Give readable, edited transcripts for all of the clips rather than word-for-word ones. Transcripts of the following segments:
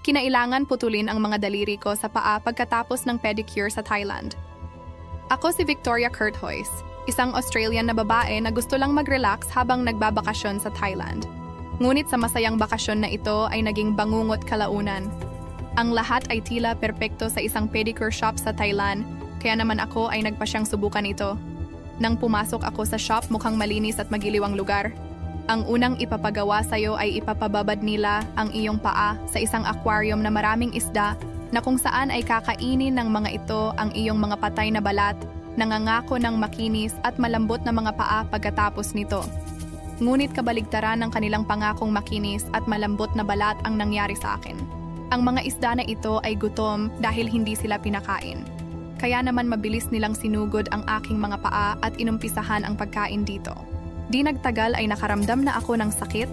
Kinailangan putulin ang mga daliri ko sa paa pagkatapos ng pedicure sa Thailand. Ako si Victoria Curthoys, isang Australian na babae na gusto lang mag-relax habang nagbabakasyon sa Thailand. Ngunit sa masayang bakasyon na ito ay naging bangungot kalaunan. Ang lahat ay tila perpekto sa isang pedicure shop sa Thailand, kaya naman ako ay nagpasyang subukan ito. Nang pumasok ako sa shop, mukhang malinis at magiliw ang lugar. Ang unang ipapagawa sa'yo ay ipapababad nila ang iyong paa sa isang aquarium na maraming isda na kung saan ay kakainin ng mga ito ang iyong mga patay na balat, nangangako ng makinis at malambot na mga paa pagkatapos nito. Ngunit kabaligtaran ng kanilang pangakong makinis at malambot na balat ang nangyari sa akin. Ang mga isda na ito ay gutom dahil hindi sila pinakain. Kaya naman mabilis nilang sinugod ang aking mga paa at inumpisahan ang pagkain dito. Di nagtagal ay nakaramdam na ako ng sakit,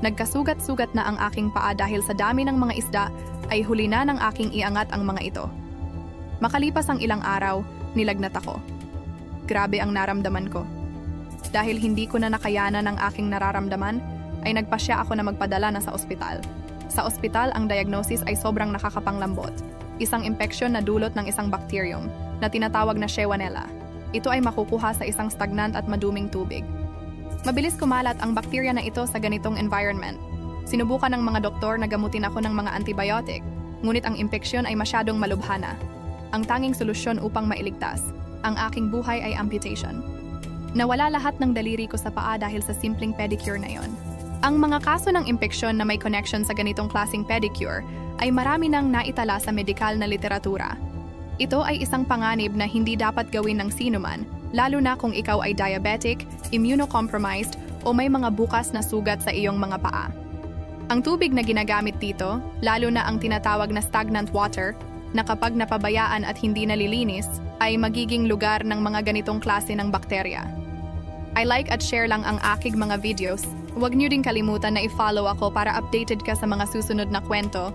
nagkasugat-sugat na ang aking paa dahil sa dami ng mga isda ay huli na ng aking iangat ang mga ito. Makalipas ang ilang araw, nilagnat ako. Grabe ang naramdaman ko. Dahil hindi ko na nakayanan ang aking nararamdaman, ay nagpasya ako na magpadala na sa ospital. Sa ospital, ang diagnosis ay sobrang nakakapanglambot. Isang impeksyon na dulot ng isang bacterium na tinatawag na Shewonella. Ito ay makukuha sa isang stagnant at maduming tubig. Mabilis kumalat ang bakterya na ito sa ganitong environment. Sinubukan ng mga doktor na gamutin ako ng mga antibiotic, ngunit ang impeksyon ay masyadong malubhana. Ang tanging solusyon upang mailigtas, ang aking buhay ay amputation. Nawala lahat ng daliri ko sa paa dahil sa simpleng pedicure na yon. Ang mga kaso ng impeksyon na may connection sa ganitong klaseng pedicure ay marami nang naitala sa medikal na literatura. Ito ay isang panganib na hindi dapat gawin ng sinuman, lalo na kung ikaw ay diabetic, immunocompromised o may mga bukas na sugat sa iyong mga paa. Ang tubig na ginagamit dito, lalo na ang tinatawag na stagnant water, na kapag napabayaan at hindi nalilinis, ay magiging lugar ng mga ganitong klase ng bakterya. I like at share lang ang aking mga videos. Huwag niyo din kalimutan na i-follow ako para updated ka sa mga susunod na kwento.